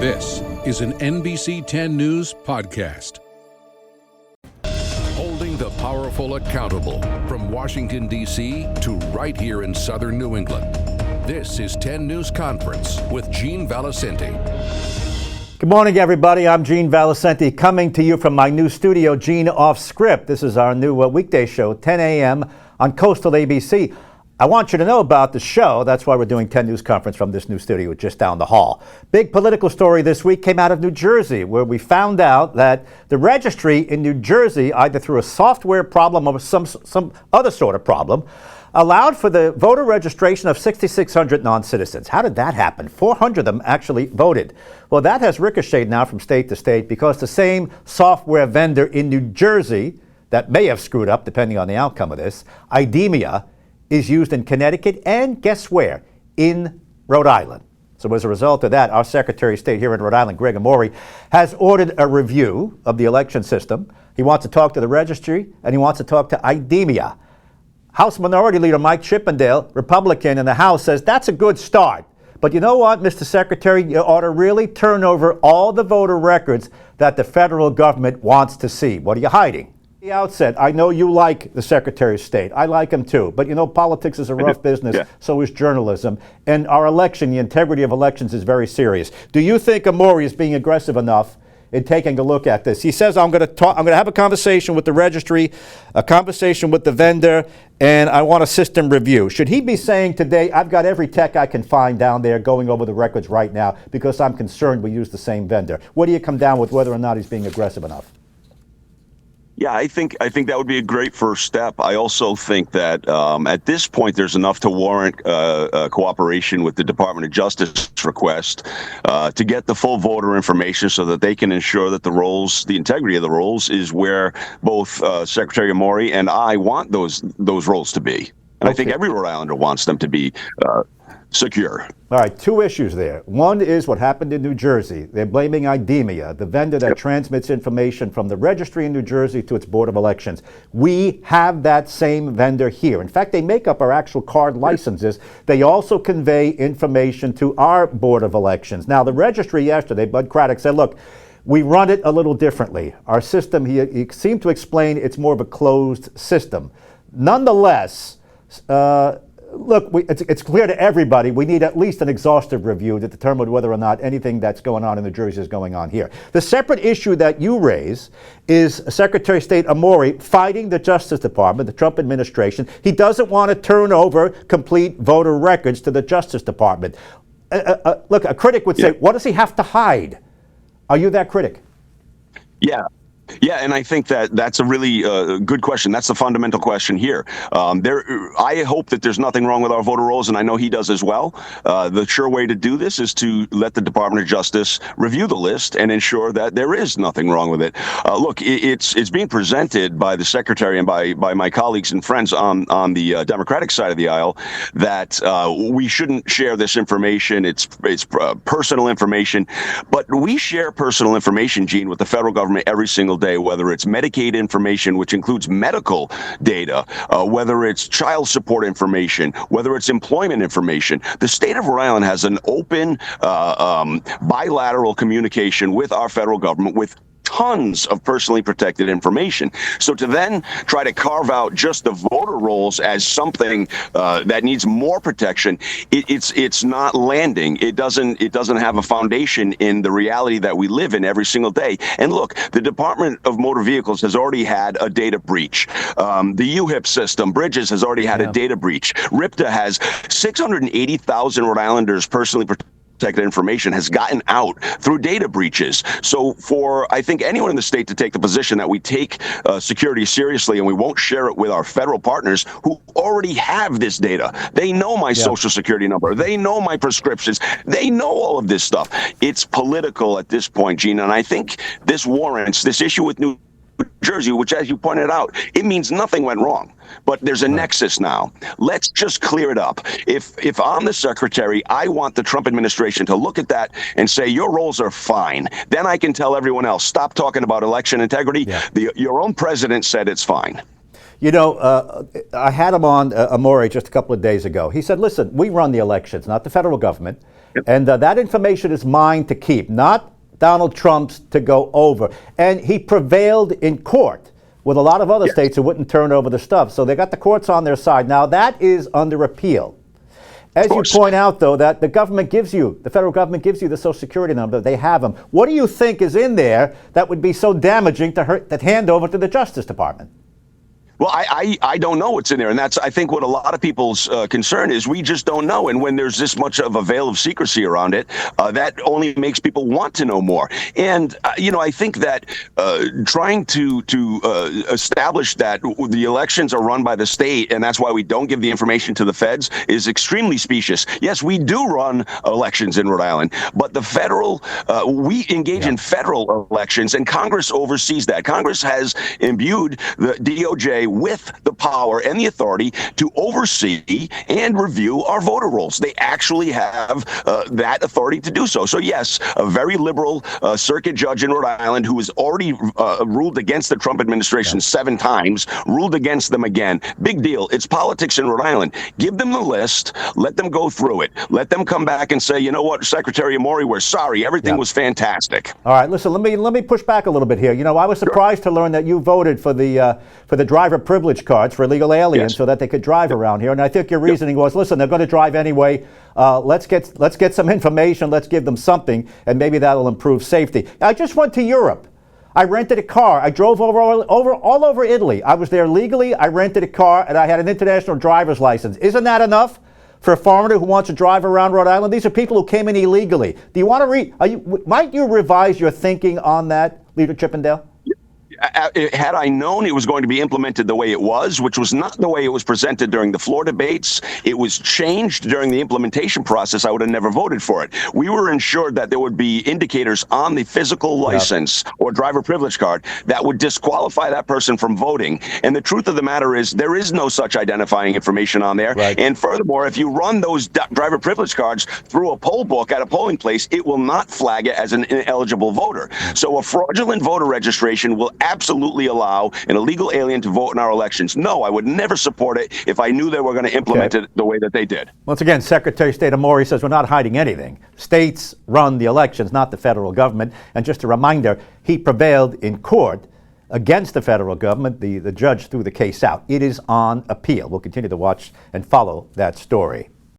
This is an NBC 10 News podcast. Holding the powerful accountable from Washington, D.C. to right here in southern New England. This is 10 News Conference with Gene Valicenti. Good morning, everybody. I'm Gene Valicenti coming to you from my new studio, Gene Off Script. This is our new weekday show, 10 a.m. on Coastal ABC. I want you to know about the show. That's why we're doing 10 News Conference from this new studio just down the hall. Big political story this week came out of New Jersey, where we found out that the registry in New Jersey, either through a software problem or some other sort of problem, allowed for the voter registration of 6,600 non-citizens. How did that happen? 400 of them actually voted. Well, that has ricocheted now from state to state because the same software vendor in New Jersey that may have screwed up, depending on the outcome of this, IDEMIA, is used in Connecticut and guess where? In Rhode Island. So as a result of that, our Secretary of State here in Rhode Island, Greg Amore, has ordered a review of the election system. He wants to talk to the registry and he wants to talk to IDEMIA. House Minority Leader Mike Chippendale, Republican in the House, says that's a good start. But you know what, Mr. Secretary, you ought to really turn over all the voter records that the federal government wants to see. What are you hiding? At the outset, I know you like the Secretary of State. I like him too. But you know, politics is a rough business. Yeah. So is journalism. And our election, the integrity of elections is very serious. Do you think Amore is being aggressive enough in taking a look at this? He says, I'm going to have a conversation with the registry, a conversation with the vendor, and I want a system review. Should he be saying today, I've got every tech I can find down there going over the records right now because I'm concerned we use the same vendor? Where do you come down with whether or not he's being aggressive enough? Yeah, I think that would be a great first step. I also think that at this point, there's enough to warrant cooperation with the Department of Justice request to get the full voter information so that they can ensure that the integrity of the rolls is where both Secretary Amore and I want those rolls to be. And I think every Rhode Islander wants them to be secure. All right, two issues there. One is what happened in New Jersey. They're blaming IDEMIA, the vendor that transmits information from the registry in New Jersey to its Board of Elections. We have that same vendor here. In fact, they make up our actual card licenses. They also convey information to our Board of Elections. Now, the registry yesterday, Bud Craddock said, look, we run it a little differently. Our system, he seemed to explain it's more of a closed system. Nonetheless, look, it's clear to everybody we need at least an exhaustive review to determine whether or not anything that's going on in New Jersey is going on here. The separate issue that you raise is Secretary of State Amore fighting the Justice Department, the Trump administration. He doesn't want to turn over complete voter records to the Justice Department. Look, a critic would say, what does he have to hide? Are you that critic? Yeah, and I think that's a really good question. That's the fundamental question here. I hope that there's nothing wrong with our voter rolls, and I know he does as well. The sure way to do this is to let the Department of Justice review the list and ensure that there is nothing wrong with it. Look, it's being presented by the Secretary and by my colleagues and friends on the Democratic side of the aisle that we shouldn't share this information. It's personal information, but we share personal information, Gene, with the federal government every single day, whether it's Medicaid information, which includes medical data, whether it's child support information, whether it's employment information. The state of Rhode Island has an open bilateral communication with our federal government with tons of personally protected information. So to then try to carve out just the voter rolls as something that needs more protection, it's not landing. It doesn't have a foundation in the reality that we live in every single day. And look, the Department of Motor Vehicles has already had a data breach. The UHIP system, Bridges, has already had a data breach. RIPTA has 680,000 Rhode Islanders personally protected information has gotten out through data breaches. So for, I think, anyone in the state to take the position that we take security seriously and we won't share it with our federal partners who already have this data. They know my social security number. They know my prescriptions. They know all of this stuff. It's political at this point, Gene, and I think this warrants this issue with New Jersey, which, as you pointed out, it means nothing went wrong. But there's a nexus now. Let's just clear it up. If I'm the secretary, I want the Trump administration to look at that and say, your rolls are fine. Then I can tell everyone else, stop talking about election integrity. Your own president said it's fine. You know, I had him on Amore just a couple of days ago. He said, listen, we run the elections, not the federal government. And that information is mine to keep, not Donald Trump's to go over. And he prevailed in court with a lot of other states who wouldn't turn over the stuff. So they got the courts on their side. Now, that is under appeal. As you point out, though, that the government gives you, the federal government gives you the Social Security number. They have them. What do you think is in there that would be so damaging to hand over to the Justice Department? Well, I don't know what's in there, and that's, I think, what a lot of people's concern is. We just don't know, and when there's this much of a veil of secrecy around it, that only makes people want to know more. And I think that trying to establish that the elections are run by the state, and that's why we don't give the information to the feds, is extremely specious. Yes, we do run elections in Rhode Island, but the federal, we engage in federal elections, and Congress oversees that. Congress has imbued the DOJ with the power and the authority to oversee and review our voter rolls. They actually have that authority to do so. So yes, a very liberal circuit judge in Rhode Island who has already ruled against the Trump administration 7 times, ruled against them again. Big deal. It's politics in Rhode Island. Give them the list. Let them go through it. Let them come back and say, you know what, Secretary Amori, we're sorry. Everything was fantastic. All right, listen, let me push back a little bit here. I was surprised to learn that you voted for the driver privilege cards for illegal aliens so that they could drive around here. And I think your reasoning was, listen, they're going to drive anyway. Let's get some information. Let's give them something, and maybe that'll improve safety. I just went to Europe. I rented a car. I drove all over Italy. I was there legally. I rented a car, and I had an international driver's license. Isn't that enough for a foreigner who wants to drive around Rhode Island? These are people who came in illegally. Do you want to might you revise your thinking on that, Leader Chippendale? Had I known it was going to be implemented the way it was, which was not the way it was presented during the floor debates, it was changed during the implementation process, I would have never voted for it. We were ensured that there would be indicators on the physical license or driver privilege card that would disqualify that person from voting. And the truth of the matter is there is no such identifying information on there. Right. And furthermore, if you run those driver privilege cards through a poll book at a polling place, it will not flag it as an ineligible voter. So a fraudulent voter registration will absolutely allow an illegal alien to vote in our elections. No, I would never support it if I knew they were going to implement it the way that they did. Once again, Secretary of State Amori says we're not hiding anything. States run the elections, not the federal government. And just a reminder, he prevailed in court against the federal government. The judge threw the case out. It is on appeal. We'll continue to watch and follow that story.